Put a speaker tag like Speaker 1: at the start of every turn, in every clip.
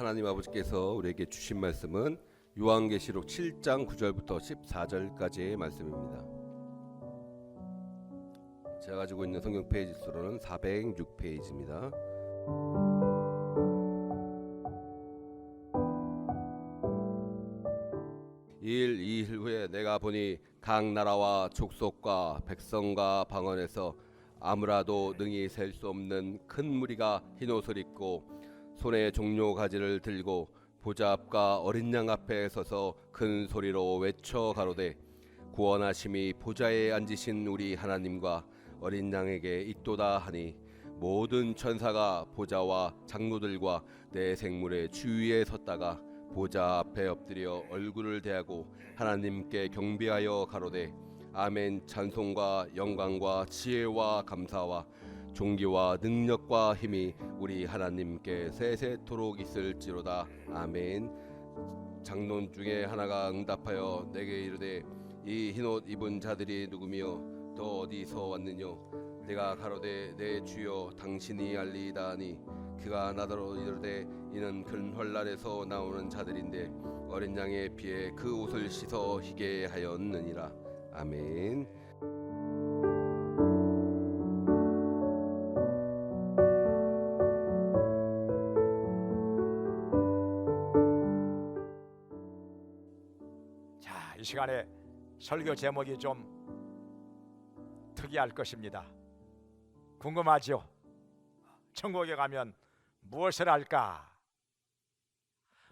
Speaker 1: 하나님 아버지께서 우리에게 주신 말씀은 요한계시록 7장 9절부터 14절까지의 말씀입니다. 제가 가지고 있는 성경 페이지 수로는 406페이지입니다. 이일 후에 내가 보니 각 나라와 족속과 백성과 방언에서 아무라도 능히 셀 수 없는 큰 무리가 흰 옷을 입고 손에 종려 가지를 들고 보좌 앞과 어린 양 앞에 서서 큰 소리로 외쳐 가로되 구원하심이 보좌에 앉으신 우리 하나님과 어린 양에게 있도다 하니 모든 천사가 보좌와 장로들과 내 생물의 주위에 섰다가 보좌 앞에 엎드려 얼굴을 대하고 하나님께 경배하여 가로되 아멘. 찬송과 영광과 지혜와 감사와 존귀와 능력과 힘이 우리 하나님께 세세토록 있을지로다. 아멘. 장론 중에 하나가 응답하여 내게 이르되 이 흰옷 입은 자들이 누구며 또 어디서 왔느뇨? 내가 가로되 내 주여 당신이 알리이다 하니 그가 나더러 이르되 이는 근활날에서 나오는 자들인데 어린 양의 피에 그 옷을 씻어 희게 하였느니라. 아멘.
Speaker 2: 자, 이 시간에 설교 제목이 좀 특이할 것입니다. 궁금하죠? 천국에 가면 무엇을 할까?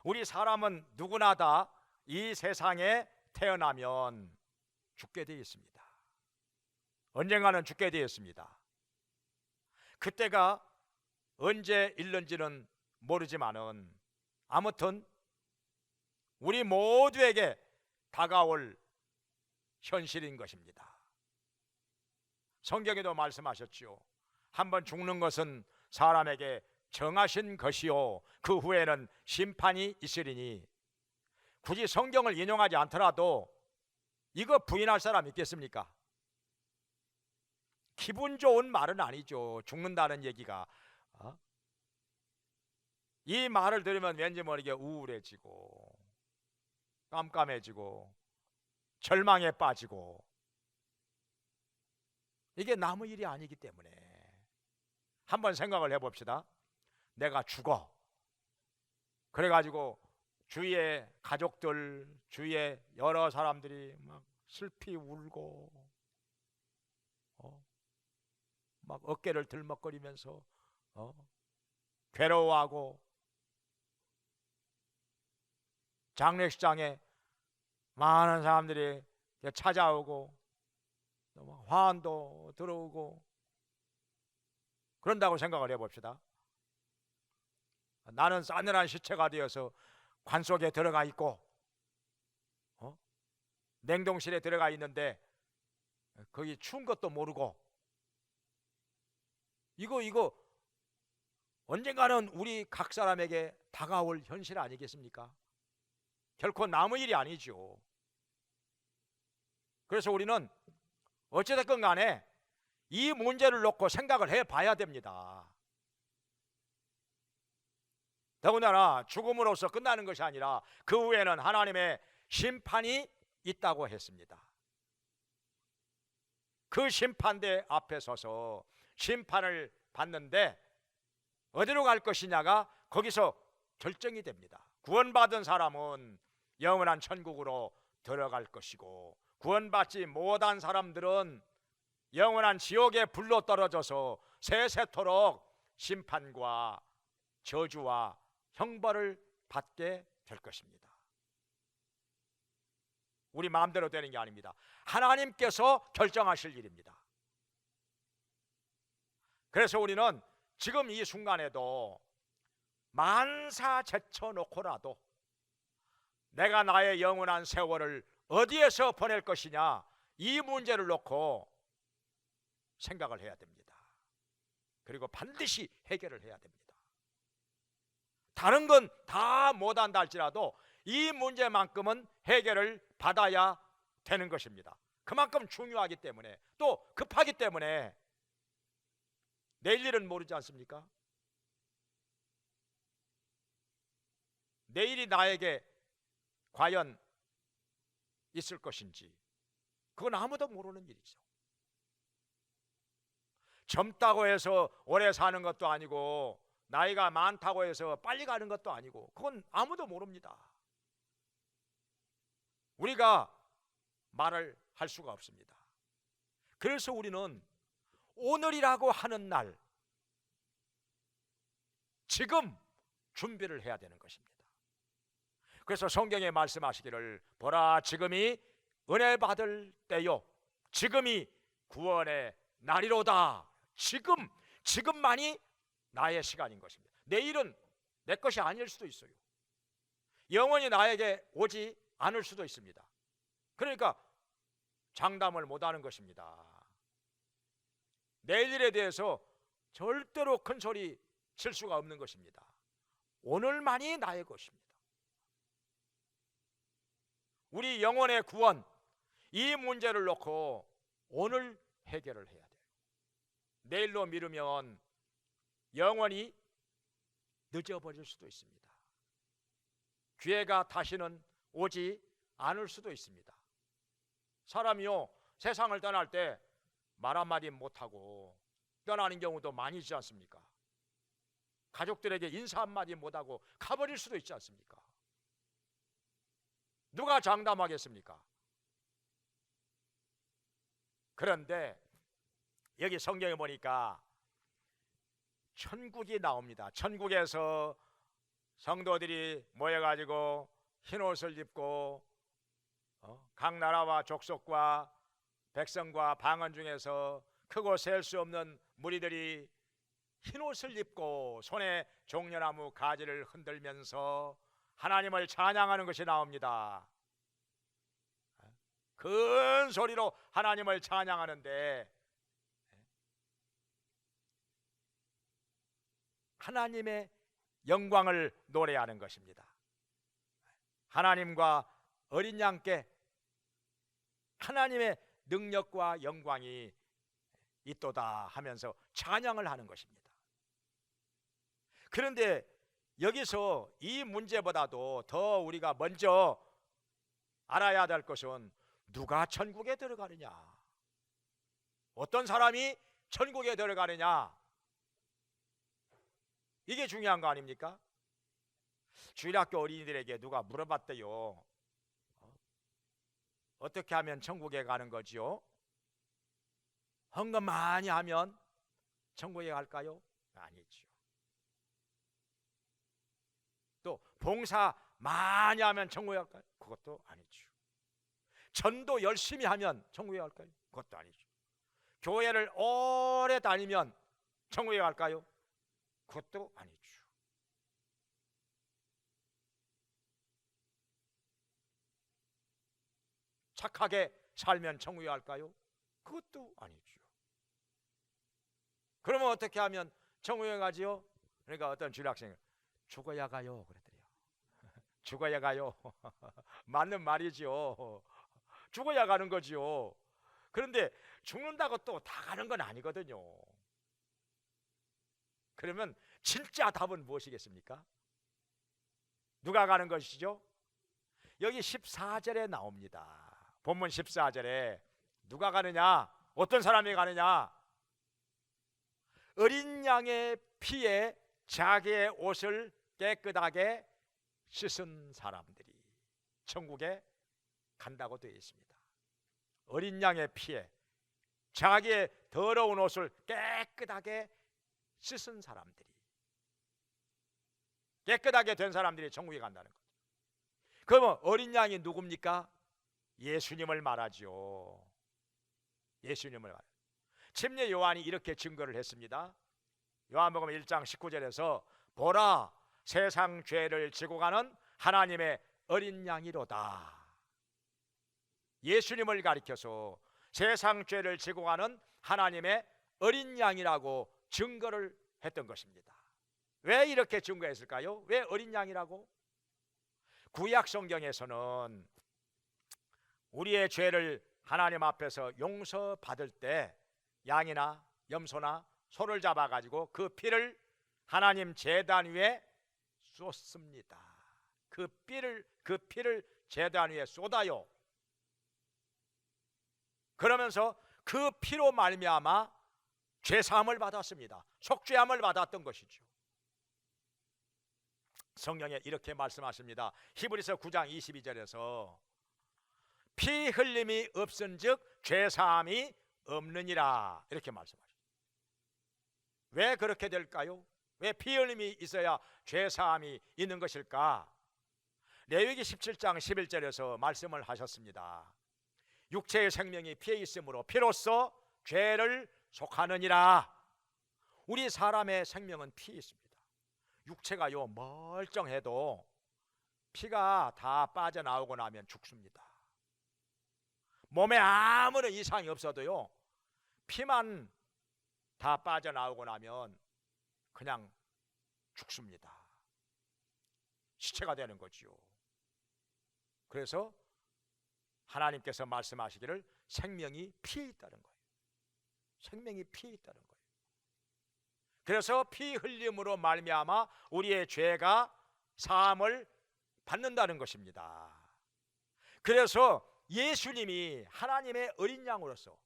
Speaker 2: 우리 사람은 누구나 다 이 세상에 태어나면 죽게 되어 있습니다. 언젠가는 죽게 되어 있습니다. 그때가 언제 일는지는 모르지만은 아무튼 우리 모두에게 다가올 현실인 것입니다. 성경에도 말씀하셨지요. 한번 죽는 것은 사람에게 정하신 것이요 그 후에는 심판이 있으리니. 굳이 성경을 인용하지 않더라도 이거 부인할 사람 있겠습니까? 기분 좋은 말은 아니죠. 죽는다는 얘기가. 이 말을 들으면 왠지 모르게 우울해지고 깜깜해지고 절망에 빠지고, 이게 남의 일이 아니기 때문에 한번 생각을 해봅시다. 내가 죽어. 그래가지고 주위의 가족들, 주위의 여러 사람들이 막 슬피 울고 막 어깨를 들먹거리면서 괴로워하고, 장례식장에 많은 사람들이 찾아오고 화환도 들어오고 그런다고 생각을 해봅시다. 나는 싸늘한 시체가 되어서 관 속에 들어가 있고 냉동실에 들어가 있는데 거기 추운 것도 모르고, 이거 언젠가는 우리 각 사람에게 다가올 현실 아니겠습니까? 결코 남의 일이 아니죠. 그래서 우리는 어찌됐건 간에 이 문제를 놓고 생각을 해봐야 됩니다. 더군다나 죽음으로써 끝나는 것이 아니라 그 후에는 하나님의 심판이 있다고 했습니다. 그 심판대 앞에 서서 심판을 받는데 어디로 갈 것이냐가 거기서 결정이 됩니다. 구원받은 사람은 영원한 천국으로 들어갈 것이고, 구원받지 못한 사람들은 영원한 지옥에 불로 떨어져서 세세토록 심판과 저주와 형벌을 받게 될 것입니다. 우리 마음대로 되는 게 아닙니다. 하나님께서 결정하실 일입니다. 그래서 우리는 지금 이 순간에도 만사 제쳐놓고라도 내가 나의 영원한 세월을 어디에서 보낼 것이냐, 이 문제를 놓고 생각을 해야 됩니다. 그리고 반드시 해결을 해야 됩니다. 다른 건 다 못한다 할지라도 이 문제만큼은 해결을 받아야 되는 것입니다. 그만큼 중요하기 때문에, 또 급하기 때문에. 내일 일은 모르지 않습니까? 내일이 나에게 과연 있을 것인지 그건 아무도 모르는 일이죠. 젊다고 해서 오래 사는 것도 아니고 나이가 많다고 해서 빨리 가는 것도 아니고 그건 아무도 모릅니다. 우리가 말을 할 수가 없습니다. 그래서 우리는 오늘이라고 하는 날, 지금 준비를 해야 되는 것입니다. 그래서 성경에 말씀하시기를 보라 지금이 은혜 받을 때요 지금이 구원의 날이로다. 지금만이 나의 시간인 것입니다. 내일은 내 것이 아닐 수도 있어요. 영원히 나에게 오지 않을 수도 있습니다. 그러니까 장담을 못하는 것입니다. 내일에 대해서 절대로 큰 소리 칠 수가 없는 것입니다. 오늘만이 나의 것입니다. 우리 영혼의 구원, 이 문제를 놓고 오늘 해결을 해야 돼요. 내일로 미루면 영원히 늦어버릴 수도 있습니다. 기회가 다시는 오지 않을 수도 있습니다. 사람이요 세상을 떠날 때 말 한마디 못하고 떠나는 경우도 많이 있지 않습니까? 가족들에게 인사 한마디 못하고 가버릴 수도 있지 않습니까? 누가 장담하겠습니까? 그런데 여기 성경에 보니까 천국이 나옵니다. 천국에서 성도들이 모여가지고 흰옷을 입고 각 나라와 족속과 백성과 방언 중에서 크고 셀 수 없는 무리들이 흰옷을 입고 손에 종려나무 가지를 흔들면서 하나님을 찬양하는 것이 나옵니다. 큰 소리로 하나님을 찬양하는데 하나님의 영광을 노래하는 것입니다. 하나님과 어린 양께 하나님의 능력과 영광이 있도다 하면서 찬양을 하는 것입니다. 그런데 여기서 이 문제보다도 더 우리가 먼저 알아야 될 것은 누가 천국에 들어가느냐, 어떤 사람이 천국에 들어가느냐, 이게 중요한 거 아닙니까? 주일학교 어린이들에게 누가 물어봤대요. 어떻게 하면 천국에 가는 거지요? 헌금 많이 하면 천국에 갈까요? 아니죠. 또 봉사 많이 하면 천국에 갈까요? 그것도 아니죠. 전도 열심히 하면 천국에 갈까요? 그것도 아니죠. 교회를 오래 다니면 천국에 갈까요? 그것도 아니죠. 착하게 살면 천국에 갈까요? 그것도 아니죠. 그러면 어떻게 하면 천국에 가지요? 그러니까 어떤 주일학생이 죽어야 가요 그랬더래요. 죽어야 가요. 맞는 말이죠. 죽어야 가는 거지요. 그런데 죽는다고 또 다 가는 건 아니거든요. 그러면 진짜 답은 무엇이겠습니까? 누가 가는 것이죠? 여기 14절에 나옵니다. 본문 14절에 누가 가느냐? 어떤 사람이 가느냐? 어린 양의 피에 자기의 옷을 깨끗하게 씻은 사람들이 천국에 간다고 되어 있습니다. 어린 양의 피에 자기의 더러운 옷을 깨끗하게 씻은 사람들이, 깨끗하게 된 사람들이 천국에 간다는 거죠. 그러면 어린 양이 누굽니까? 예수님을 말하죠. 예수님을 말하죠. 침례 요한이 이렇게 증거를 했습니다. 요한복음 1장 19절에서 보라 세상 죄를 지고 가는 하나님의 어린 양이로다. 예수님을 가리켜서 세상 죄를 지고 가는 하나님의 어린 양이라고 증거를 했던 것입니다. 왜 이렇게 증거했을까요? 왜 어린 양이라고? 구약 성경에서는 우리의 죄를 하나님 앞에서 용서받을 때 양이나 염소나 소를 잡아가지고 그 피를 하나님 제단 위에 쏟습니다. 그 피를 제단 위에 쏟아요. 그러면서 그 피로 말미암아 죄사함을 받았습니다. 속죄함을 받았던 것이죠. 성경에 이렇게 말씀하십니다. 히브리서 9장 22절에서 피 흘림이 없은즉 죄사함이 없느니라, 이렇게 말씀하십니다. 왜 그렇게 될까요? 왜 피 흘림이 있어야 죄사함이 있는 것일까? 레위기 17장 11절에서 말씀을 하셨습니다. 육체의 생명이 피에 있으므로 피로써 죄를 속하느니라. 우리 사람의 생명은 피에 있습니다. 육체가요 멀쩡해도 피가 다 빠져나오고 나면 죽습니다. 몸에 아무런 이상이 없어도요 피만 다 빠져나오고 나면 그냥 죽습니다. 시체가 되는 거지요. 그래서 하나님께서 말씀하시기를 생명이 피에 있다는 거예요. 생명이 피에 있다는 거예요. 그래서 피 흘림으로 말미암아 우리의 죄가 사함을 받는다는 것입니다. 그래서 예수님이 하나님의 어린 양으로서,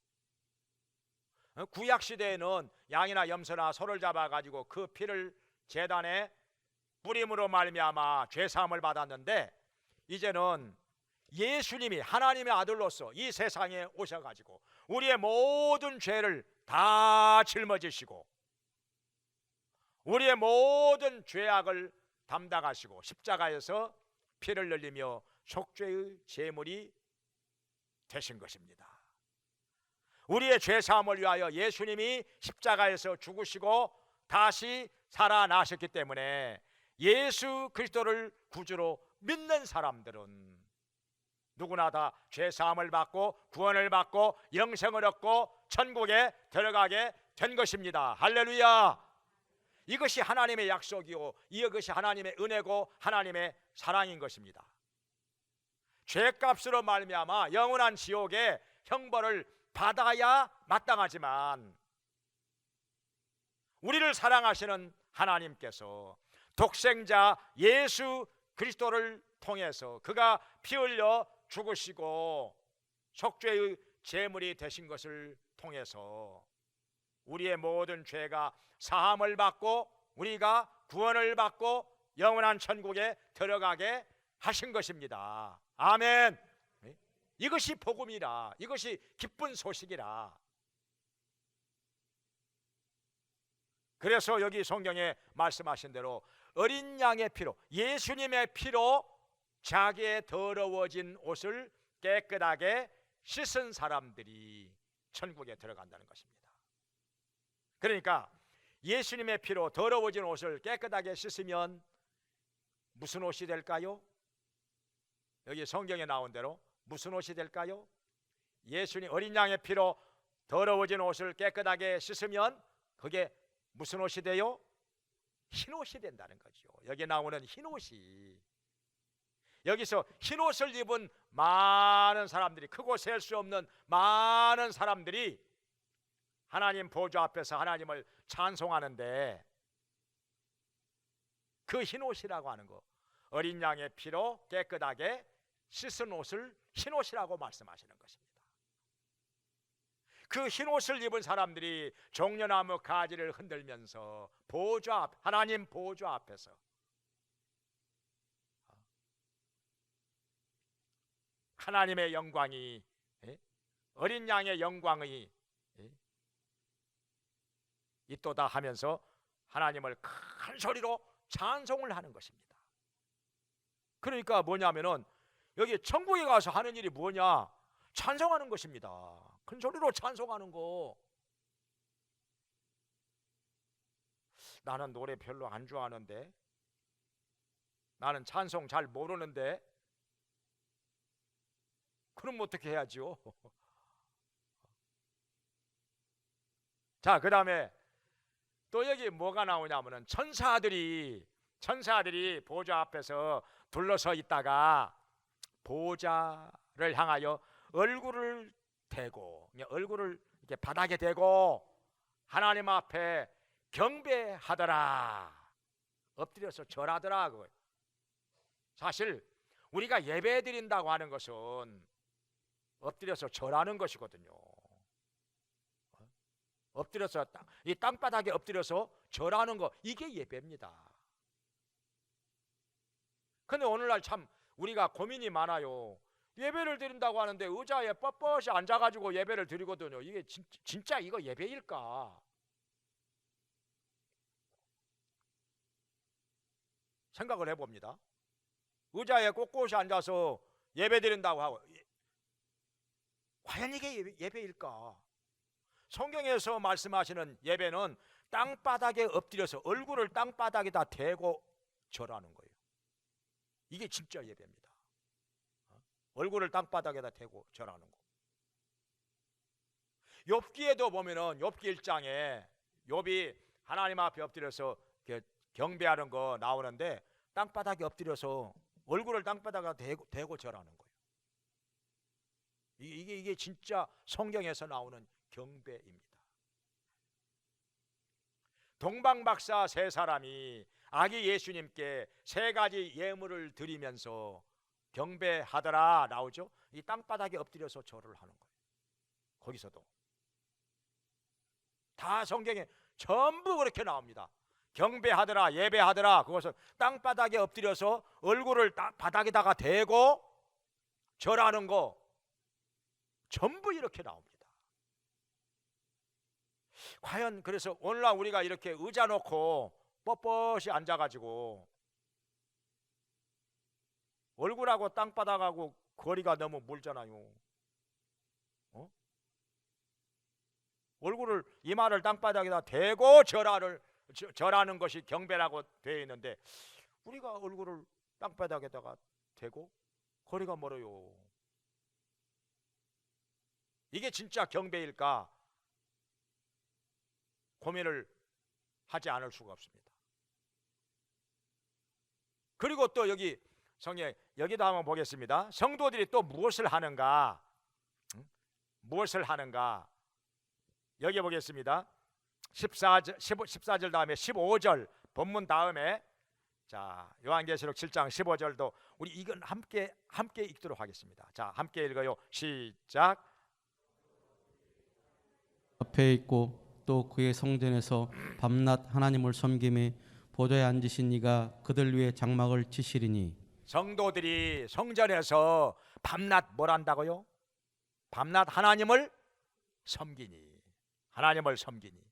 Speaker 2: 구약 시대에는 양이나 염소나 소를 잡아가지고 그 피를 제단에 뿌림으로 말미암아 죄 사함을 받았는데, 이제는 예수님이 하나님의 아들로서 이 세상에 오셔가지고 우리의 모든 죄를 다 짊어지시고 우리의 모든 죄악을 담당하시고 십자가에서 피를 흘리며 속죄의 제물이 되신 것입니다. 우리의 죄 사함을 위하여 예수님이 십자가에서 죽으시고 다시 살아나셨기 때문에 예수 그리스도를 구주로 믿는 사람들은 누구나 다 죄 사함을 받고 구원을 받고 영생을 얻고 천국에 들어가게 된 것입니다. 할렐루야. 이것이 하나님의 약속이요 이것이 하나님의 은혜고 하나님의 사랑인 것입니다. 죄값으로 말미암아 영원한 지옥의 형벌을 받아야 마땅하지만 우리를 사랑하시는 하나님께서 독생자 예수 그리스도를 통해서 그가 피 흘려 죽으시고 속죄의 제물이 되신 것을 통해서 우리의 모든 죄가 사함을 받고 우리가 구원을 받고 영원한 천국에 들어가게 하신 것입니다. 아멘. 이것이 복음이라, 이것이 기쁜 소식이라. 그래서 여기 성경에 말씀하신 대로 어린 양의 피로, 예수님의 피로 자기의 더러워진 옷을 깨끗하게 씻은 사람들이 천국에 들어간다는 것입니다. 그러니까 예수님의 피로 더러워진 옷을 깨끗하게 씻으면 무슨 옷이 될까요? 여기 성경에 나온 대로 무슨 옷이 될까요? 예수님 어린 양의 피로 더러워진 옷을 깨끗하게 씻으면 그게 무슨 옷이 돼요? 흰 옷이 된다는 거죠. 여기 나오는 흰 옷이, 여기서 흰 옷을 입은 많은 사람들이, 크고 셀 수 없는 많은 사람들이 하나님 보좌 앞에서 하나님을 찬송하는데, 그 흰 옷이라고 하는 거, 어린 양의 피로 깨끗하게 씻은 옷을 흰 옷이라고 말씀하시는 것입니다. 그 흰 옷을 입은 사람들이 종려나무 가지를 흔들면서 보좌 앞, 하나님 보좌 앞에서 하나님의 영광이, 어린 양의 영광이 있도다 하면서 하나님을 큰 소리로 찬송을 하는 것입니다. 그러니까 뭐냐면은 여기 천국에 가서 하는 일이 뭐냐? 찬송하는 것입니다. 큰 소리로 찬송하는 거. 나는 노래 별로 안 좋아하는데, 나는 찬송 잘 모르는데, 그럼 어떻게 해야지요? 자, 그 다음에 또 여기 뭐가 나오냐면은 천사들이 보좌 앞에서 둘러서 있다가 보좌를 향하여 얼굴을 대고, 얼굴을 이렇게 바닥에 대고 하나님 앞에 경배하더라, 엎드려서 절하더라. 사실 우리가 예배 드린다고 하는 것은 엎드려서 절하는 것이거든요. 엎드려서 이 땅바닥에 엎드려서 절하는 거, 이게 예배입니다. 근데 오늘날 참 우리가 고민이 많아요. 예배를 드린다고 하는데 의자에 뻣뻣이 앉아가지고 예배를 드리거든요. 이게 진짜 이거 예배일까? 생각을 해봅니다. 의자에 꼿꼿이 앉아서 예배 드린다고 하고, 과연 이게 예배일까? 성경에서 말씀하시는 예배는 땅바닥에 엎드려서 얼굴을 땅바닥에다 대고 절하는 거예요. 이게 진짜 예배입니다. 얼굴을 땅바닥에다 대고 절하는 거. 욥기에도 보면은 욥기 1장에 욥이 하나님 앞에 엎드려서 경배하는 거 나오는데 땅바닥에 엎드려서 얼굴을 땅바닥에다 대고 절하는 거예요. 이게 진짜 성경에서 나오는 경배입니다. 동방박사 세 사람이 아기 예수님께 세 가지 예물을 드리면서 경배하더라 나오죠. 이 땅바닥에 엎드려서 절을 하는 거예요. 거기서도 다 성경에 전부 그렇게 나옵니다. 경배하더라, 예배하더라, 그것을 땅바닥에 엎드려서 얼굴을 바닥에다가 대고 절하는 거 전부 이렇게 나옵니다. 과연 그래서 오늘날 우리가 이렇게 의자 놓고 뻣뻣이 앉아가지고 얼굴하고 땅바닥하고 거리가 너무 멀잖아요. 얼굴을 이마를 땅바닥에다 대고 절하는 것이 경배라고 되어 있는데 우리가 얼굴을 땅바닥에다가 대고 거리가 멀어요. 이게 진짜 경배일까? 고민을 하지 않을 수가 없습니다. 그리고 또 여기 성경 여기도 한번 보겠습니다. 성도들이 또 무엇을 하는가? 무엇을 하는가? 여기 보겠습니다. 14절 다음에 15절 본문 다음에 자 요한계시록 7장 15절도 우리 이건 함께 읽도록 하겠습니다. 자 함께 읽어요. 시작.
Speaker 3: 앞에 있고 또 그의 성전에서 밤낮 하나님을 섬김에 보좌에 앉으신 이가 그들 위에 장막을 치시리니.
Speaker 2: 성도들이 성전에서 밤낮 뭘 한다고요? 밤낮 하나님을 섬기니. 하나님을 섬기니.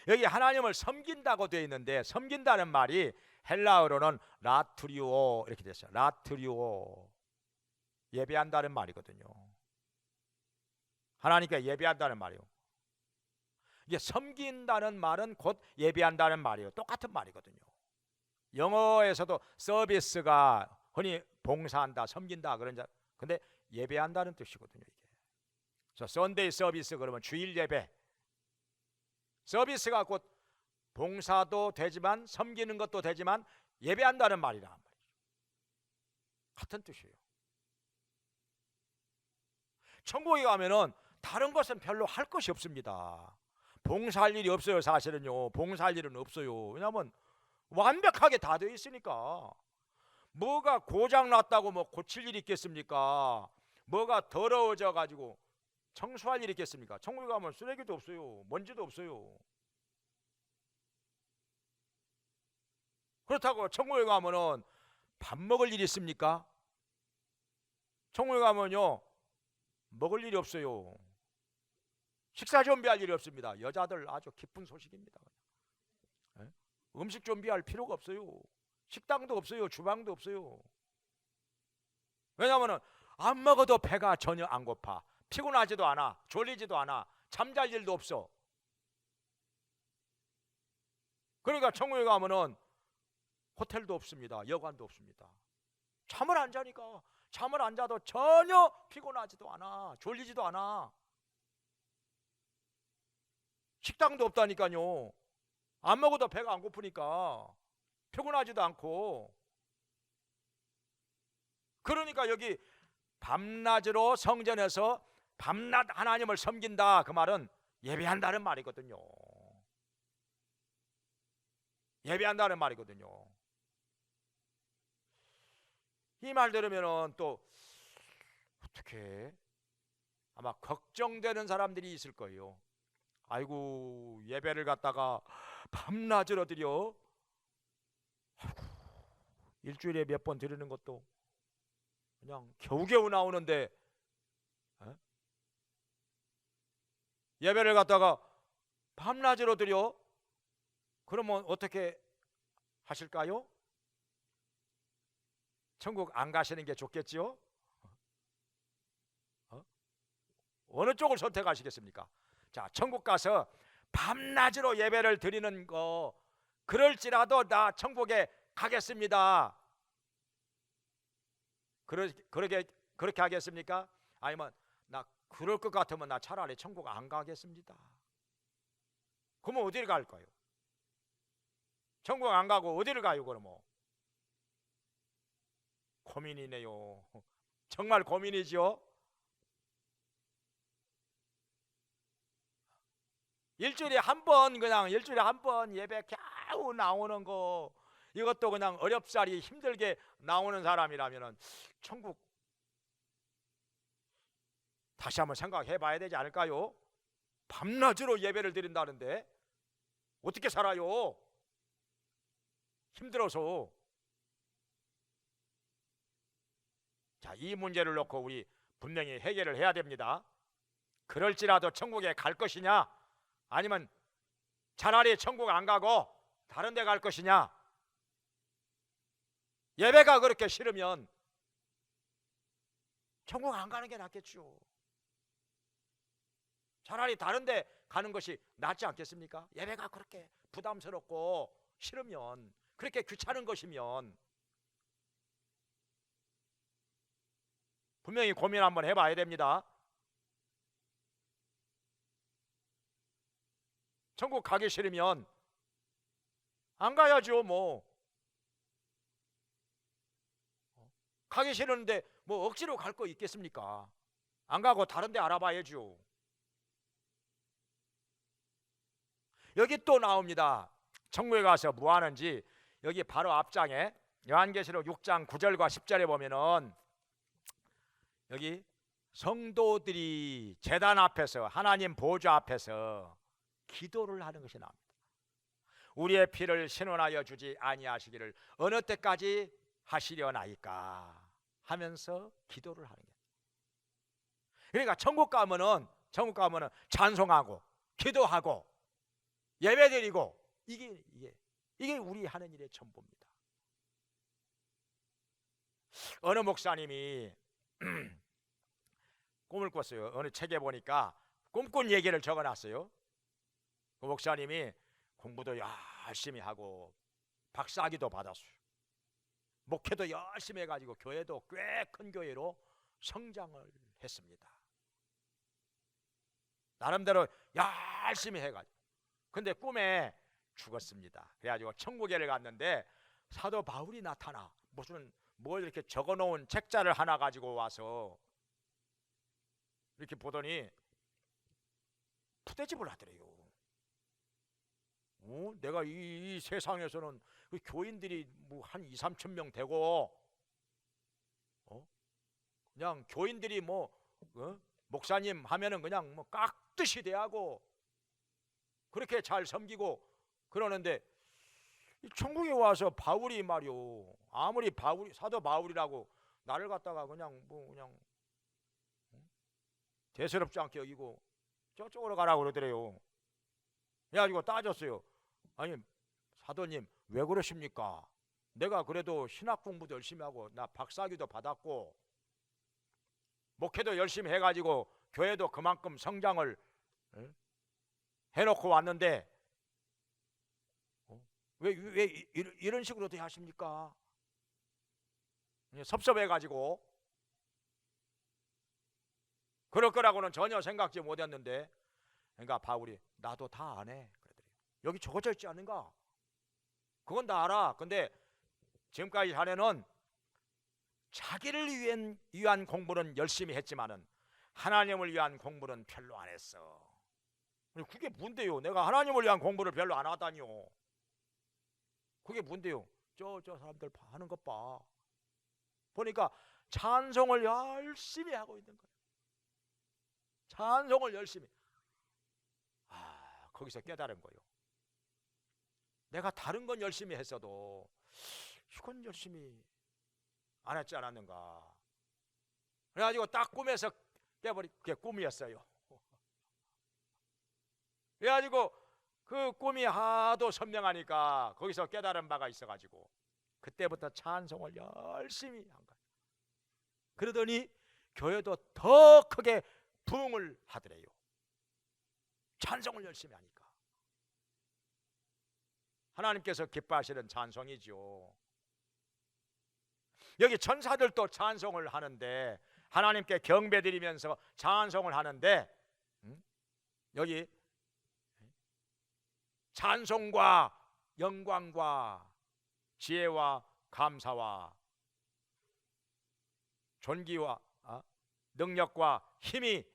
Speaker 2: 여기 하나님을 섬긴다고 되어 있는데 섬긴다는 말이 헬라어로는 라트리오 이렇게 됐어요. 라트리오. 예배한다는 말이거든요. 하나님께 예배한다는 말이에요. 이게 섬긴다는 말은 곧 예배한다는 말이에요. 똑같은 말이거든요. 영어에서도 서비스가 흔히 봉사한다, 섬긴다 그런 자. 근데 예배한다는 뜻이거든요, 이게. 그래서 선데이 서비스 그러면 주일 예배. 서비스가 곧 봉사도 되지만 섬기는 것도 되지만 예배한다는 말이란 말이죠. 같은 뜻이에요. 천국에 가면은 다른 것은 별로 할 것이 없습니다. 봉사할 일이 없어요. 사실은요. 봉사할 일은 없어요. 왜냐하면 완벽하게 다 되어 있으니까. 뭐가 고장 났다고 뭐 고칠 일이 있겠습니까? 뭐가 더러워져 가지고 청소할 일이 있겠습니까? 천국에 가면 쓰레기도 없어요. 먼지도 없어요. 그렇다고 천국에 가면은 밥 먹을 일이 있습니까? 천국에 가면요 먹을 일이 없어요. 식사 준비할 일이 없습니다. 여자들 아주 기쁜 소식입니다. 음식 준비할 필요가 없어요. 식당도 없어요. 주방도 없어요. 왜냐하면 안 먹어도 배가 전혀 안 고파. 피곤하지도 않아. 졸리지도 않아. 잠잘 일도 없어. 그러니까 천국에 가면은 호텔도 없습니다. 여관도 없습니다. 잠을 안 자니까 잠을 안 자도 전혀 피곤하지도 않아. 졸리지도 않아. 식당도 없다니까요. 안 먹어도 배가 안 고프니까 피곤하지도 않고. 그러니까 여기 밤낮으로 성전에서 밤낮 하나님을 섬긴다 그 말은 예배한다는 말이거든요. 예배한다는 말이거든요. 이 말 들으면은 또 어떻게 아마 걱정되는 사람들이 있을 거예요. 아이고, 예배를 갖다가 밤낮으로 드려, 아이고, 일주일에 몇 번 드리는 것도 그냥 겨우겨우 나오는데, 에? 예배를 갖다가 밤낮으로 드려? 그러면 어떻게 하실까요? 천국 안 가시는 게 좋겠지요? 어느 쪽을 선택하시겠습니까? 자, 천국 가서 밤낮으로 예배를 드리는 거, 그럴지라도 나 천국에 가겠습니다. 그렇게 하겠습니까? 아니면 나 그럴 것 같으면 나 차라리 천국 안 가겠습니다. 그러면 어디를 갈까요? 천국 안 가고 어디를 가요? 그러면 고민이네요. 정말 고민이지요. 일주일에 한 번 예배 겨우 나오는 거, 이것도 그냥 어렵사리 힘들게 나오는 사람이라면은 천국 다시 한번 생각해 봐야 되지 않을까요? 밤낮으로 예배를 드린다는데 어떻게 살아요? 힘들어서. 자, 이 문제를 놓고 우리 분명히 해결을 해야 됩니다. 그럴지라도 천국에 갈 것이냐, 아니면 차라리 천국 안 가고 다른 데 갈 것이냐. 예배가 그렇게 싫으면 천국 안 가는 게 낫겠죠. 차라리 다른 데 가는 것이 낫지 않겠습니까? 예배가 그렇게 부담스럽고 싫으면, 그렇게 귀찮은 것이면 분명히 고민 한번 해봐야 됩니다. 천국 가기 싫으면 안 가야죠. 뭐 가기 싫은데 뭐 억지로 갈 거 있겠습니까? 안 가고 다른 데 알아봐야죠. 여기 또 나옵니다. 천국에 가서 뭐 하는지. 여기 바로 앞장에 요한계시록 6장 9절과 10절에 보면은 여기 성도들이 제단 앞에서, 하나님 보좌 앞에서 기도를 하는 것이 나옵니다. 우리의 피를 신원하여 주지 아니하시기를 어느 때까지 하시려나이까 하면서 기도를 하는 거예요. 그러니까 천국 가면은 찬송하고 기도하고 예배드리고, 이게 우리 하는 일의 전부입니다. 어느 목사님이 꿈을 꿨어요. 어느 책에 보니까 꿈꾼 얘기를 적어놨어요. 그 목사님이 공부도 열심히 하고 박사학위도 받았어요. 목회도 열심히 해가지고 교회도 꽤 큰 교회로 성장을 했습니다. 나름대로 열심히 해가지고. 근데 꿈에 죽었습니다. 그래가지고 천국에를 갔는데 사도 바울이 나타나 뭘 이렇게 적어놓은 책자를 하나 가지고 와서 이렇게 보더니 푸대집을 하더래요. 내가 이 세상에서는 그 교인들이 뭐 한 2, 3천 명 되고, 그냥 교인들이 목사님 하면은 그냥 뭐 깍듯이 대하고 그렇게 잘 섬기고 그러는데, 천국에 와서 바울이 말이요, 아무리 사도 바울이라고 나를 갖다가 그냥 대수롭지 않게 여기고 저쪽으로 가라고 그러더래요. 그래가지고 따졌어요. 아니 사도님 왜 그러십니까? 내가 그래도 신학 공부도 열심히 하고 나 박사학위도 받았고 목회도 열심히 해가지고 교회도 그만큼 성장을 해놓고 왔는데 왜 이런 식으로 대하십니까? 섭섭해가지고 그럴 거라고는 전혀 생각지 못했는데, 그러니까 바울이 나도 다 아네 그러더래요. 여기 적어져 있지 않은가? 그건 다 알아. 근데 지금까지 자네는 자기를 위한 공부는 열심히 했지만은 하나님을 위한 공부는 별로 안 했어. 그게 뭔데요? 내가 하나님을 위한 공부를 별로 안 하다니요. 그게 뭔데요? 저 사람들 하는 것 봐. 보니까 찬송을 열심히 하고 있는 거예요. 찬송을 열심히. 거기서 깨달은 거예요. 내가 다른 건 열심히 했어도 이건 열심히 안 했지 않았는가. 그래가지고 딱 꿈에서 깨버린 그게 꿈이었어요. 그래가지고 그 꿈이 하도 선명하니까 거기서 깨달은 바가 있어가지고 그때부터 찬송을 열심히 한 거예요. 그러더니 교회도 더 크게 부흥을 하더래요. 찬송을 열심히 하니까. 하나님께서 기뻐하시는 찬송이죠. 여기 천사들도 찬송을 하는데, 하나님께 경배드리면서 찬송을 하는데, 여기 찬송과 영광과 지혜와 감사와 존귀와 능력과 힘이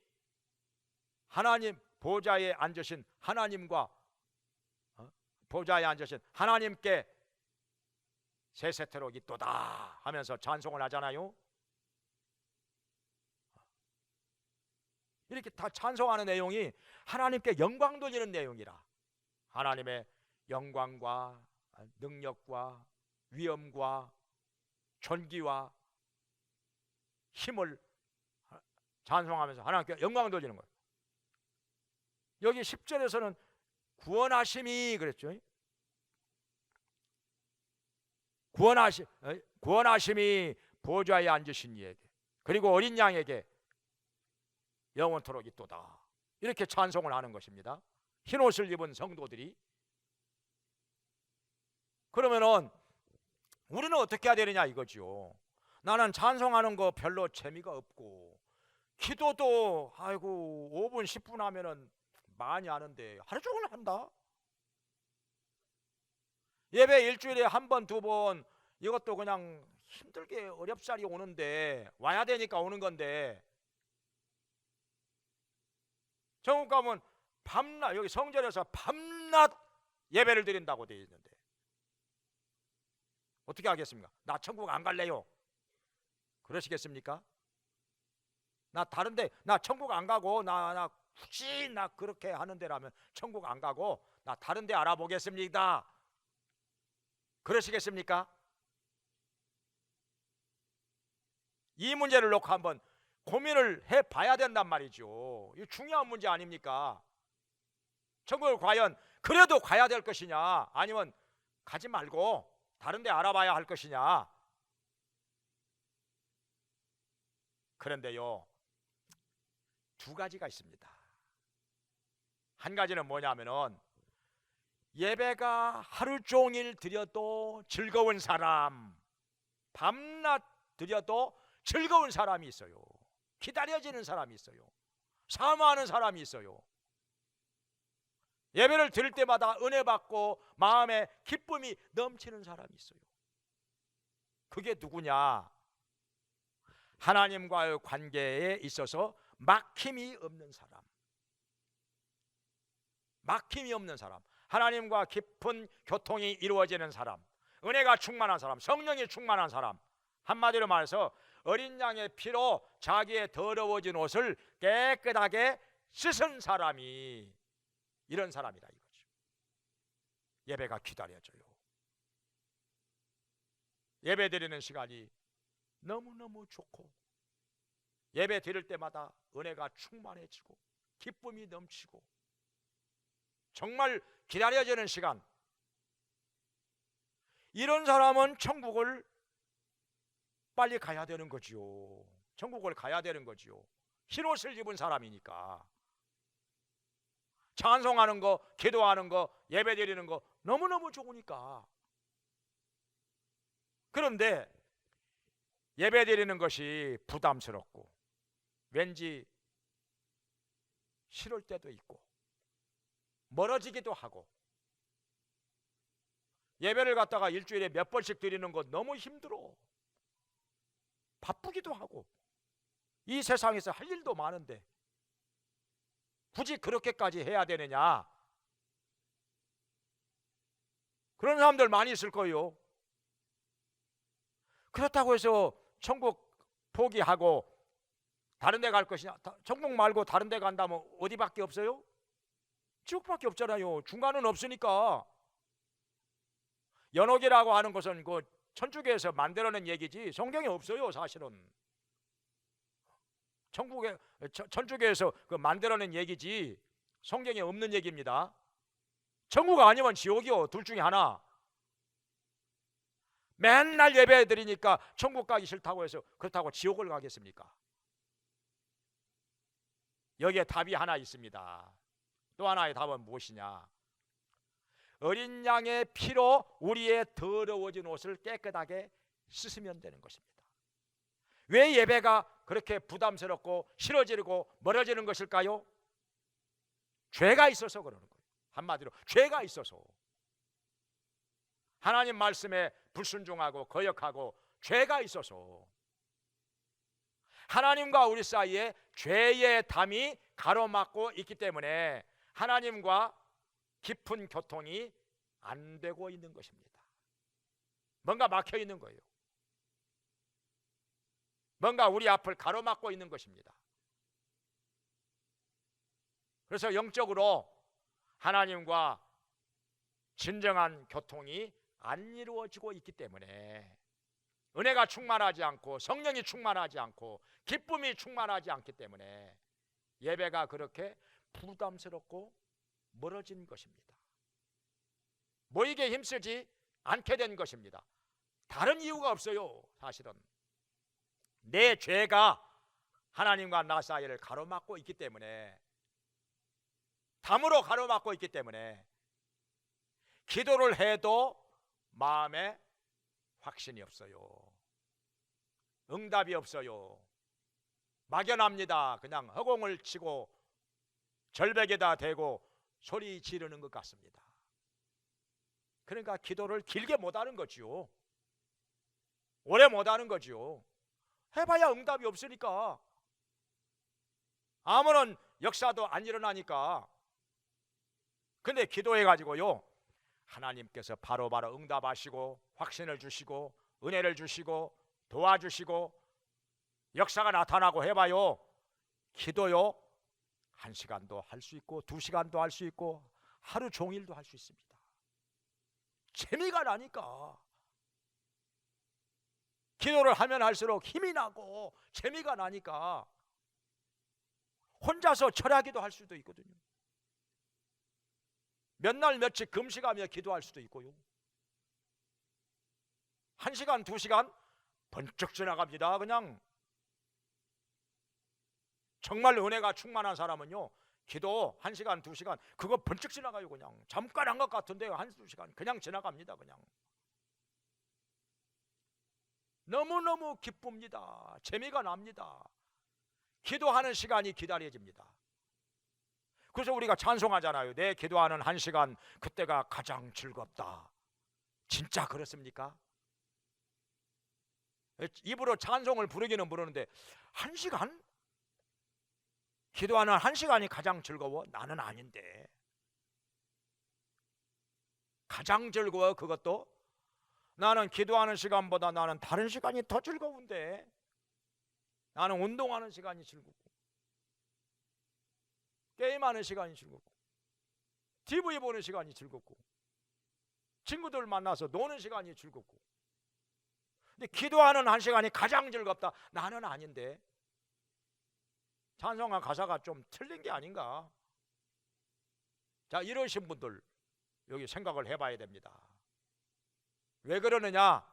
Speaker 2: 하나님 보좌에 앉으신 하나님과 보좌에 앉으신 하나님께 세세토록 있도다 하면서 찬송을 하잖아요. 이렇게 다 찬송하는 내용이 하나님께 영광 돌리는 내용이라, 하나님의 영광과 능력과 위엄과 존귀와 힘을 찬송하면서 하나님께 영광 돌리는 거예요. 여기 10절에서는 구원하심이 그랬죠. 구원하심이 보좌에 앉으신 이에게, 그리고 어린 양에게 영원토록 있도다, 이렇게 찬송을 하는 것입니다. 흰옷을 입은 성도들이. 그러면은 우리는 어떻게 해야 되느냐 이거죠. 나는 찬송하는 거 별로 재미가 없고, 기도도 아이고 5분 10분 하면은 많이 하는데 하루 종일 한다. 예배 일주일에 한 번, 두 번, 이것도 그냥 힘들게 어렵사리 오는데, 와야 되니까 오는 건데, 천국 가면 밤낮, 여기 성전에서 밤낮 예배를 드린다고 되어 있는데 어떻게 하겠습니까? 나 천국 안 갈래요. 그러시겠습니까? 나 다른데, 나 천국 안 가고, 나 굳이 나 그렇게 하는 데라면 천국 안 가고 나 다른 데 알아보겠습니다. 그러시겠습니까? 이 문제를 놓고 한번 고민을 해봐야 된단 말이죠. 이 중요한 문제 아닙니까? 천국을 과연 그래도 가야 될 것이냐, 아니면 가지 말고 다른 데 알아봐야 할 것이냐. 그런데요, 두 가지가 있습니다. 한 가지는 뭐냐면은, 예배가 하루 종일 드려도 즐거운 사람, 밤낮 드려도 즐거운 사람이 있어요. 기다려지는 사람이 있어요. 사모하는 사람이 있어요. 예배를 드릴 때마다 은혜 받고 마음에 기쁨이 넘치는 사람이 있어요. 그게 누구냐? 하나님과의 관계에 있어서 막힘이 없는 사람, 막힘이 없는 사람, 하나님과 깊은 교통이 이루어지는 사람, 은혜가 충만한 사람, 성령이 충만한 사람, 한마디로 말해서 어린 양의 피로 자기의 더러워진 옷을 깨끗하게 씻은 사람이 이런 사람이다 이거죠. 예배가 기다려져요. 예배 드리는 시간이 너무너무 좋고, 예배 드릴 때마다 은혜가 충만해지고 기쁨이 넘치고, 정말 기다려지는 시간, 이런 사람은 천국을 빨리 가야 되는 거지요. 천국을 가야 되는 거지요. 흰옷을 입은 사람이니까. 찬송하는 거, 기도하는 거, 예배 드리는 거 너무너무 좋으니까. 그런데 예배 드리는 것이 부담스럽고 왠지 싫을 때도 있고 멀어지기도 하고, 예배를 갖다가 일주일에 몇 번씩 드리는 거 너무 힘들어. 바쁘기도 하고, 이 세상에서 할 일도 많은데 굳이 그렇게까지 해야 되느냐, 그런 사람들 많이 있을 거예요. 그렇다고 해서 천국 포기하고 다른 데 갈 것이냐? 천국 말고 다른 데 간다면 어디밖에 없어요? 지옥밖에 없잖아요. 중간은 없으니까. 연옥이라고 하는 것은 그 천주교에서 만들어낸 얘기지 성경에 없어요. 사실은 천주교에서 그 만들어낸 얘기지 성경에 없는 얘기입니다. 천국 아니면 지옥이요. 둘 중에 하나. 맨날 예배 드리니까 천국 가기 싫다고 해서 그렇다고 지옥을 가겠습니까? 여기에 답이 하나 있습니다. 또 하나의 답은 무엇이냐? 어린 양의 피로 우리의 더러워진 옷을 깨끗하게 씻으면 되는 것입니다. 왜 예배가 그렇게 부담스럽고 싫어지고 멀어지는 것일까요? 죄가 있어서 그러는 거예요. 한마디로 죄가 있어서. 하나님 말씀에 불순종하고 거역하고 죄가 있어서 하나님과 우리 사이에 죄의 담이 가로막고 있기 때문에 하나님과 깊은 교통이 안 되고 있는 것입니다. 뭔가 막혀 있는 거예요. 뭔가 우리 앞을 가로막고 있는 것입니다. 그래서 영적으로 하나님과 진정한 교통이 안 이루어지고 있기 때문에 은혜가 충만하지 않고 성령이 충만하지 않고 기쁨이 충만하지 않기 때문에 예배가 그렇게 부담스럽고 멀어진 것입니다. 모이게 힘쓰지 않게 된 것입니다. 다른 이유가 없어요. 사실은 내 죄가 하나님과 나 사이를 가로막고 있기 때문에, 담으로 가로막고 있기 때문에 기도를 해도 마음에 확신이 없어요. 응답이 없어요. 막연합니다. 그냥 허공을 치고 절벽에다 대고 소리 지르는 것 같습니다. 그러니까 기도를 길게 못하는 거지요. 오래 못하는 거지요. 해봐야 응답이 없으니까, 아무런 역사도 안 일어나니까. 근데 기도해가지고요, 하나님께서 바로바로 응답하시고 확신을 주시고 은혜를 주시고 도와주시고 역사가 나타나고 해봐요. 기도요, 1시간도 할 수 있고 2시간도 할 수 있고 하루 종일도 할 수 있습니다. 재미가 나니까. 기도를 하면 할수록 힘이 나고 재미가 나니까 혼자서 철야기도 할 수도 있거든요. 몇 날 며칠 금식하며 기도할 수도 있고요. 1시간 2시간 번쩍 지나갑니다. 그냥 정말 은혜가 충만한 사람은요, 기도 1시간 2시간 그거 번쩍 지나가요. 그냥 잠깐 한 것 같은데요, 1-2시간 그냥 지나갑니다. 그냥 너무너무 기쁩니다. 재미가 납니다. 기도하는 시간이 기다려집니다. 그래서 우리가 찬송하잖아요. 내 기도하는 1시간 그때가 가장 즐겁다. 진짜 그렇습니까? 입으로 찬송을 부르기는 부르는데 1시간? 기도하는 1시간이 가장 즐거워? 나는 아닌데. 가장 즐거워? 그것도? 나는 기도하는 시간보다 나는 다른 시간이 더 즐거운데. 나는 운동하는 시간이 즐겁고 게임하는 시간이 즐겁고 TV 보는 시간이 즐겁고 친구들 만나서 노는 시간이 즐겁고. 근데 기도하는 1시간이 가장 즐겁다. 나는 아닌데. 찬송가 가사가 좀 틀린 게 아닌가. 자, 이러신 분들 여기 생각을 해봐야 됩니다. 왜 그러느냐?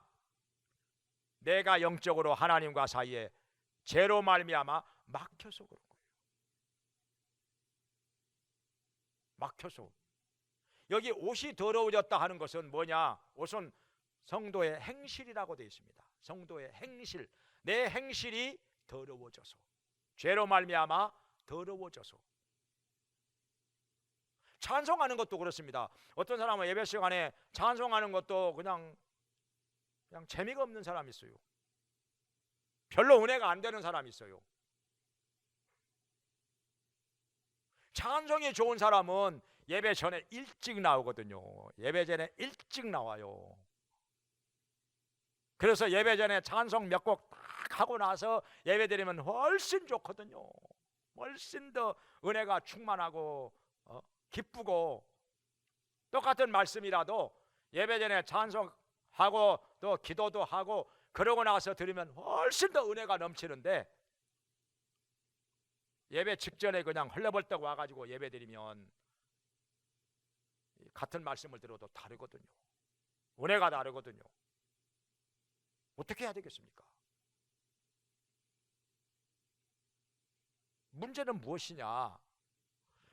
Speaker 2: 내가 영적으로 하나님과 사이에 죄로 말미암아 막혀서 그런 거예요. 막혀서. 여기 옷이 더러워졌다 하는 것은 뭐냐? 옷은 성도의 행실이라고 되어 있습니다. 성도의 행실. 내 행실이 더러워져서, 죄로 말미암아 더러워져서. 찬송하는 것도 그렇습니다. 어떤 사람은 예배 시간에 찬송하는 것도 그냥 재미가 없는 사람이 있어요. 별로 은혜가 안 되는 사람이 있어요. 찬송이 좋은 사람은 예배 전에 일찍 나오거든요. 예배 전에 일찍 나와요. 그래서 예배 전에 찬송 몇 곡 딱 하고 나서 예배드리면 훨씬 좋거든요. 훨씬 더 은혜가 충만하고 기쁘고, 똑같은 말씀이라도 예배 전에 찬송하고 또 기도도 하고 그러고 나서 드리면 훨씬 더 은혜가 넘치는데, 예배 직전에 그냥 헐레벌떡 와가지고 예배 드리면 같은 말씀을 들어도 다르거든요. 은혜가 다르거든요. 어떻게 해야 되겠습니까? 문제는 무엇이냐?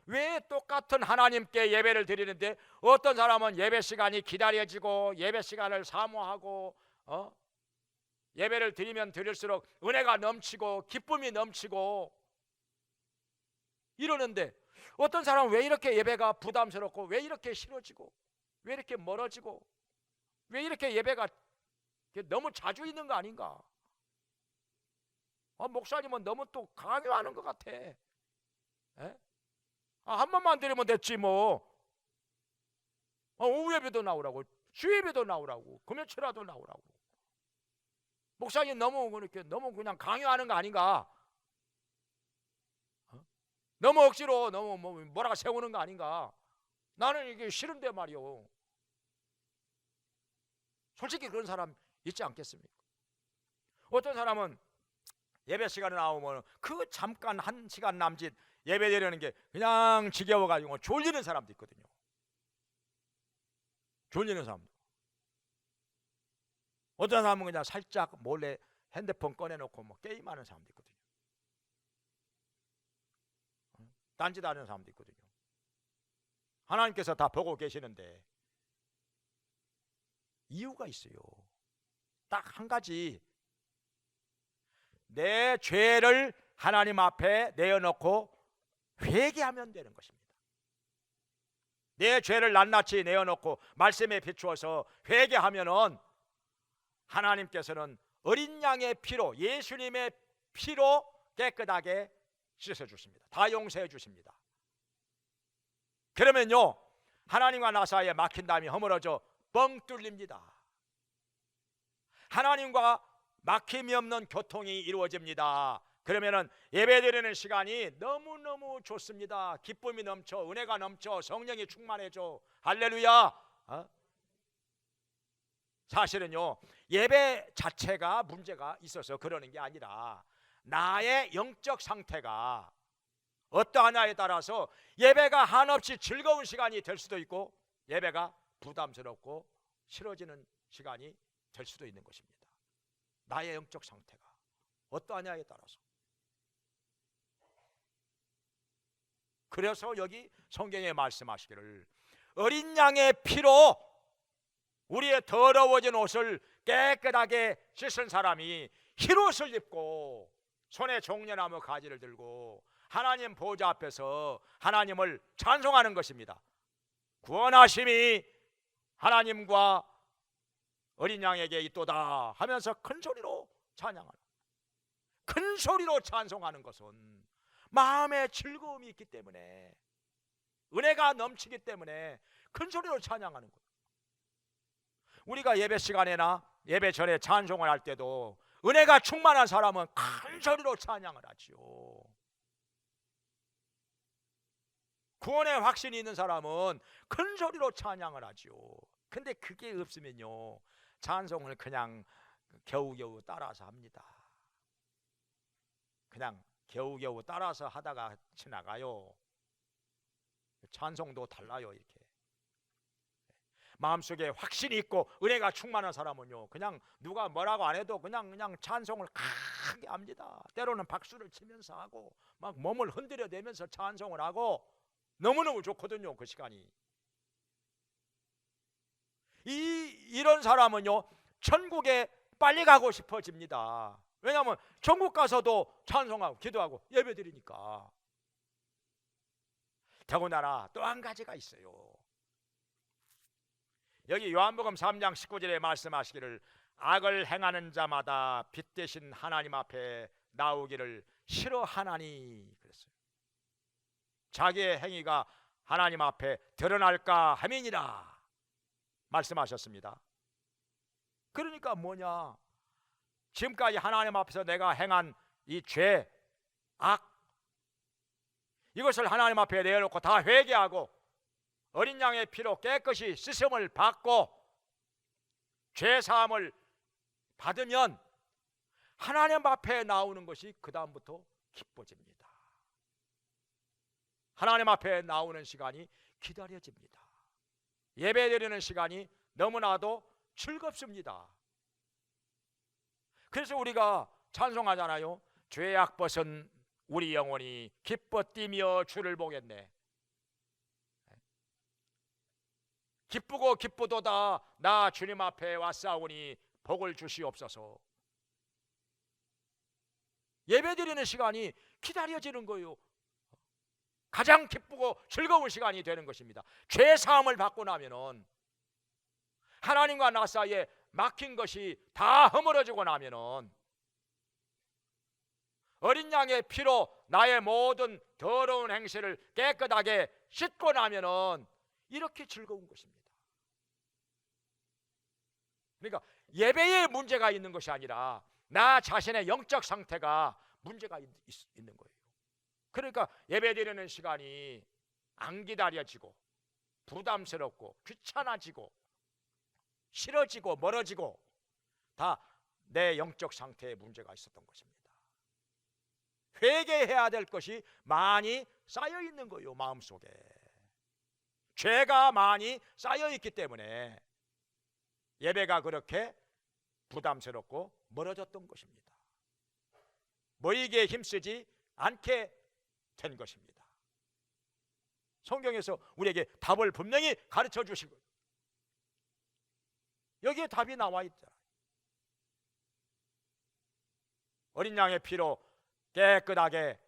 Speaker 2: 왜 똑같은 하나님께 예배를 드리는데 어떤 사람은 예배 시간이 기다려지고 예배 시간을 사모하고 예배를 드리면 드릴수록 은혜가 넘치고 기쁨이 넘치고 이러는데, 어떤 사람은 왜 이렇게 예배가 부담스럽고 왜 이렇게 싫어지고 왜 이렇게 멀어지고 왜 이렇게 예배가 너무 자주 있는 거 아닌가? 목사님은 너무 또 강요하는 것 같아. 한 번만 드리면 됐지 뭐. 오후 예배도 나오라고, 주 예배도 나오라고, 금요일이라도 나오라고. 목사님 너무 그냥 강요하는 거 아닌가? 너무 억지로 너무 뭐라고 세우는 거 아닌가? 나는 이게 싫은데 말이요. 솔직히 그런 사람 있지 않겠습니까? 어떤 사람은 예배 시간에 나오면 그 잠깐 1시간 남짓 예배 드리는 게 그냥 지겨워가지고 졸리는 사람도 있거든요. 졸리는 사람도. 어떤 사람은 그냥 살짝 몰래 핸드폰 꺼내놓고 뭐 게임하는 사람도 있거든요. 딴짓하는 사람도 있거든요. 하나님께서 다 보고 계시는데 이유가 있어요. 딱 한 가지. 내 죄를 하나님 앞에 내어놓고 회개하면 되는 것입니다. 내 죄를 낱낱이 내어놓고 말씀에 비추어서 회개하면은 하나님께서는 어린 양의 피로, 예수님의 피로 깨끗하게 씻어주십니다. 다 용서해 주십니다. 그러면요, 하나님과 나 사이에 막힌 담이 허물어져 뻥 뚫립니다. 하나님과 막힘이 없는 교통이 이루어집니다. 그러면은 예배드리는 시간이 너무너무 좋습니다. 기쁨이 넘쳐, 은혜가 넘쳐, 성령이 충만해져. 할렐루야. 사실은요, 예배 자체가 문제가 있어서 그러는 게 아니라 나의 영적 상태가 어떠하냐에 따라서 예배가 한없이 즐거운 시간이 될 수도 있고 예배가 부담스럽고 싫어지는 시간이 될 수도 있는 것입니다. 나의 영적 상태가 어떠하냐에 따라서. 그래서 여기 성경에 말씀하시기를 어린 양의 피로 우리의 더러워진 옷을 깨끗하게 씻은 사람이 흰옷을 입고 손에 종려나무 가지를 들고 하나님 보좌 앞에서 하나님을 찬송하는 것입니다. 구원하심이 하나님과 어린 양에게 있도다 하면서 큰 소리로 찬양하는, 큰 소리로 찬송하는 것은 마음에 즐거움이 있기 때문에, 은혜가 넘치기 때문에 큰 소리로 찬양하는 거예요. 우리가 예배 시간에나 예배 전에 찬송을 할 때도 은혜가 충만한 사람은 큰 소리로 찬양을 하지요. 구원의 확신이 있는 사람은 큰 소리로 찬양을 하지요. 근데 그게 없으면요, 찬송을 그냥 겨우겨우 따라서 합니다. 그냥 겨우겨우 따라서 하다가 지나가요. 찬송도 달라요. 이렇게 마음속에 확신이 있고 은혜가 충만한 사람은요, 그냥 누가 뭐라고 안 해도 그냥 찬송을 크게 합니다. 때로는 박수를 치면서 하고 막 몸을 흔들어대면서 찬송을 하고 너무너무 좋거든요, 그 시간이. 이런 사람은요, 천국에 빨리 가고 싶어집니다. 왜냐하면 천국 가서도 찬송하고 기도하고 예배드리니까. 더군다나 또 한 가지가 있어요. 여기 요한복음 3장 19절에 말씀하시기를 악을 행하는 자마다 빛 대신 하나님 앞에 나오기를 싫어하나니 그랬어요. 자기의 행위가 하나님 앞에 드러날까 함이니라 말씀하셨습니다. 그러니까 뭐냐, 지금까지 하나님 앞에서 내가 행한 이 죄, 악, 이것을 하나님 앞에 내어놓고 다 회개하고 어린 양의 피로 깨끗이 씻음을 받고 죄 사함을 받으면 하나님 앞에 나오는 것이 그 다음부터 기뻐집니다. 하나님 앞에 나오는 시간이 기다려집니다. 예배드리는 시간이 너무나도 즐겁습니다. 그래서 우리가 찬송하잖아요. 죄악 벗은 우리 영혼이 기뻐 뛰며 주를 보겠네. 기쁘고 기쁘도다 나 주님 앞에 왔사오니 복을 주시옵소서. 예배드리는 시간이 기다려지는 거예요. 가장 기쁘고 즐거운 시간이 되는 것입니다. 죄 사함을 받고 나면은, 하나님과 나 사이에 막힌 것이 다 허물어지고 나면은, 어린 양의 피로 나의 모든 더러운 행실을 깨끗하게 씻고 나면은 이렇게 즐거운 것입니다. 그러니까 예배에 문제가 있는 것이 아니라 나 자신의 영적 상태가 문제가 있는 거예요. 그러니까 예배드리는 시간이 안 기다려지고 부담스럽고 귀찮아지고 싫어지고 멀어지고 다 내 영적 상태에 문제가 있었던 것입니다. 회개해야 될 것이 많이 쌓여 있는 거예요. 마음속에 죄가 많이 쌓여 있기 때문에 예배가 그렇게 부담스럽고 멀어졌던 것입니다. 모이기에 힘쓰지 않게 된 것입니다. 성경에서 우리에게 답을 분명히 가르쳐 주시고 여기에 답이 나와 있잖아요. 어린 양의 피로 깨끗하게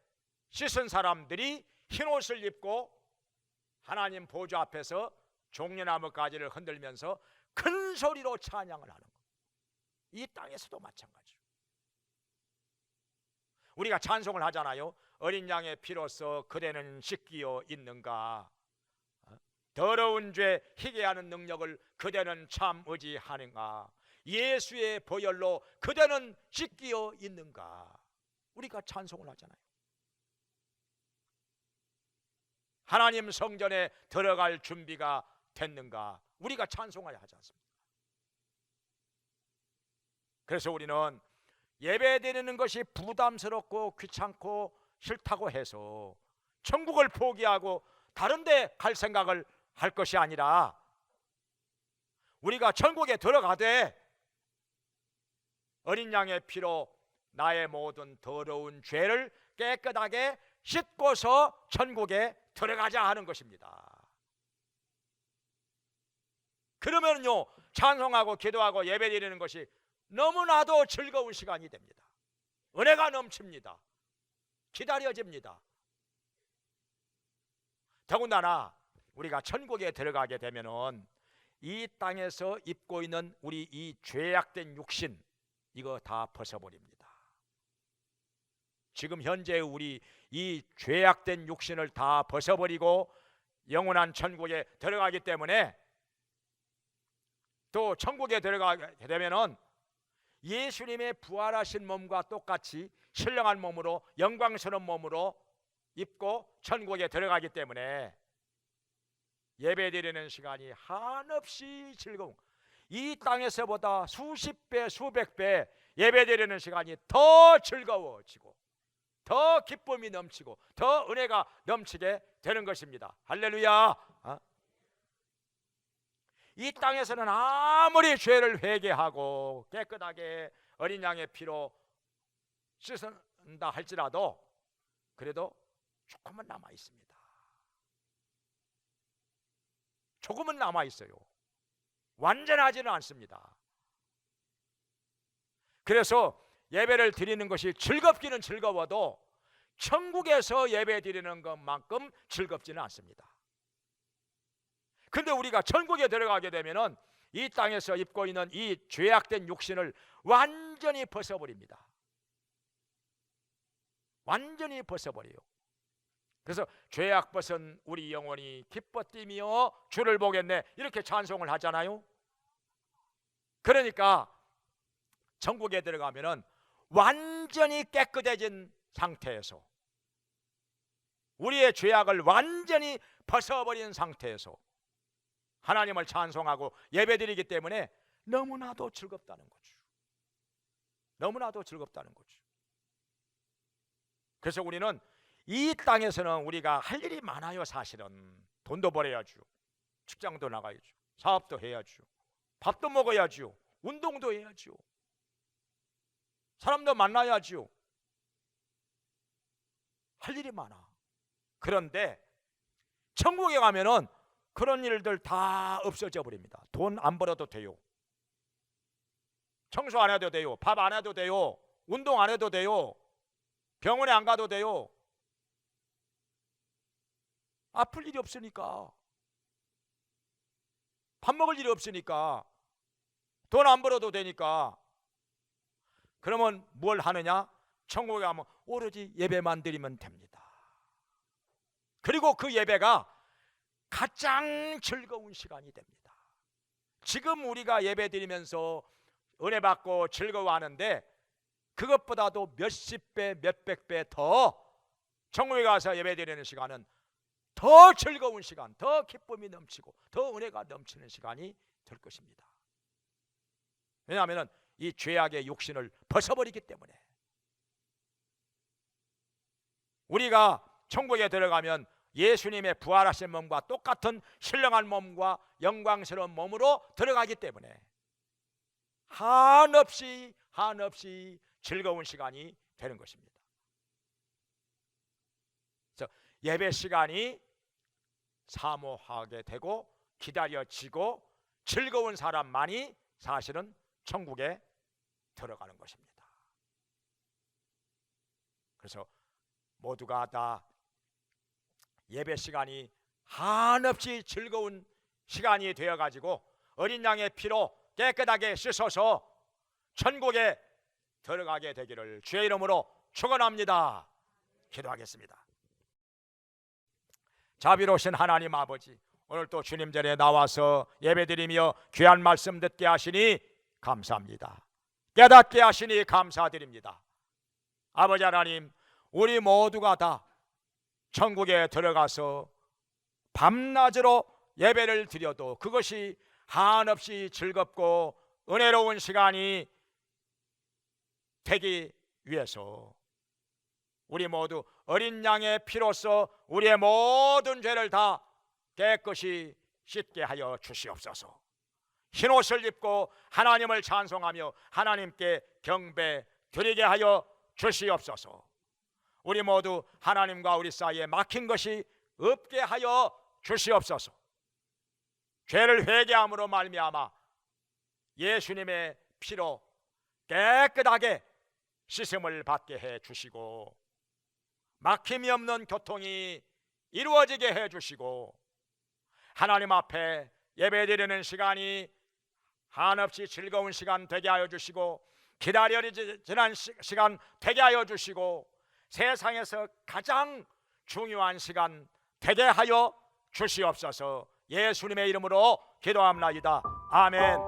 Speaker 2: 씻은 사람들이 흰옷을 입고 하나님 보좌 앞에서 종려나무 가지를 흔들면서 큰 소리로 찬양을 하는 것. 이 땅에서도 마찬가지로 우리가 찬송을 하잖아요. 어린 양의 피로써 그대는 씻기어 있는가, 더러운 죄 희게 하는 능력을 그대는 참 의지하는가, 예수의 보혈로 그대는 씻기어 있는가. 우리가 찬송을 하잖아요. 하나님 성전에 들어갈 준비가 됐는가, 우리가 찬송해야 하지 않습니까? 그래서 우리는 예배드리는 것이 부담스럽고 귀찮고 싫다고 해서 천국을 포기하고 다른 데 갈 생각을 할 것이 아니라, 우리가 천국에 들어가되 어린 양의 피로 나의 모든 더러운 죄를 깨끗하게 씻고서 천국에 들어가자 하는 것입니다. 그러면요, 찬송하고 기도하고 예배드리는 것이 너무나도 즐거운 시간이 됩니다. 은혜가 넘칩니다. 기다려집니다. 더군다나 우리가 천국에 들어가게 되면은 이 땅에서 입고 있는 우리 이 죄악된 육신, 이거 다 벗어버립니다. 지금 현재 우리 이 죄악된 육신을 다 벗어버리고 영원한 천국에 들어가기 때문에, 또 천국에 들어가게 되면은 예수님의 부활하신 몸과 똑같이 신령한 몸으로, 영광스러운 몸으로 입고 천국에 들어가기 때문에 예배드리는 시간이 한없이 즐거운, 이 땅에서보다 수십 배 수백 배 예배드리는 시간이 더 즐거워지고 더 기쁨이 넘치고 더 은혜가 넘치게 되는 것입니다. 할렐루야. 이 땅에서는 아무리 죄를 회개하고 깨끗하게 어린 양의 피로 씻는다 할지라도 그래도 조금은 남아 있습니다. 조금은 남아 있어요. 완전하지는 않습니다. 그래서 예배를 드리는 것이 즐겁기는 즐거워도 천국에서 예배 드리는 것만큼 즐겁지는 않습니다. 근데 우리가 천국에 들어가게 되면은 이 땅에서 입고 있는 이 죄악된 육신을 완전히 벗어버립니다. 완전히 벗어버려요. 그래서 죄악 벗은 우리 영혼이 기뻐 뛰며 주를 보겠네, 이렇게 찬송을 하잖아요. 그러니까 천국에 들어가면은 완전히 깨끗해진 상태에서, 우리의 죄악을 완전히 벗어버린 상태에서 하나님을 찬송하고 예배드리기 때문에 너무나도 즐겁다는 거죠. 너무나도 즐겁다는 거죠. 그래서 우리는 이 땅에서는 우리가 할 일이 많아요. 사실은 돈도 벌어야죠, 직장도 나가야죠, 사업도 해야죠, 밥도 먹어야죠, 운동도 해야죠, 사람도 만나야죠. 할 일이 많아. 그런데 천국에 가면은 그런 일들 다 없어져 버립니다. 돈 안 벌어도 돼요, 청소 안 해도 돼요, 밥 안 해도 돼요, 운동 안 해도 돼요, 병원에 안 가도 돼요. 아플 일이 없으니까, 밥 먹을 일이 없으니까, 돈 안 벌어도 되니까. 그러면 뭘 하느냐? 천국에 가면 오로지 예배만 드리면 됩니다. 그리고 그 예배가 가장 즐거운 시간이 됩니다. 지금 우리가 예배 드리면서 은혜 받고 즐거워하는데 그것보다도 몇십 배, 몇백 배 더 천국에 가서 예배 드리는 시간은 더 즐거운 시간, 더 기쁨이 넘치고 더 은혜가 넘치는 시간이 될 것입니다. 왜냐하면 이 죄악의 육신을 벗어버리기 때문에. 우리가 천국에 들어가면 예수님의 부활하신 몸과 똑같은 신령한 몸과 영광스러운 몸으로 들어가기 때문에 한없이 즐거운 시간이 되는 것입니다. 그래서 예배 시간이 사모하게 되고 기다려지고 즐거운 사람만이 사실은 천국에 들어가는 것입니다. 그래서 모두가 다 예배 시간이 한없이 즐거운 시간이 되어가지고 어린 양의 피로 깨끗하게 씻어서 천국에 들어가게 되기를 주의 이름으로 축원합니다. 기도하겠습니다. 자비로우신 하나님 아버지, 오늘 또 주님 전에 나와서 예배드리며 귀한 말씀 듣게 하시니 감사합니다. 깨닫게 하시니 감사드립니다. 아버지 하나님, 우리 모두가 다 천국에 들어가서 밤낮으로 예배를 드려도 그것이 한없이 즐겁고 은혜로운 시간이 되기 위해서 우리 모두 어린 양의 피로써 우리의 모든 죄를 다 깨끗이 씻게 하여 주시옵소서. 흰옷을 입고 하나님을 찬송하며 하나님께 경배 드리게 하여 주시옵소서. 우리 모두 하나님과 우리 사이에 막힌 것이 없게 하여 주시옵소서. 죄를 회개함으로 말미암아 예수님의 피로 깨끗하게 씻음을 받게 해 주시고 막힘이 없는 교통이 이루어지게 해 주시고 하나님 앞에 예배드리는 시간이 한없이 즐거운 시간 되게 하여 주시고 기다려지는 시간 되게 하여 주시고 세상에서 가장 중요한 시간 되게 하여 주시옵소서. 예수님의 이름으로 기도합나이다. 아멘.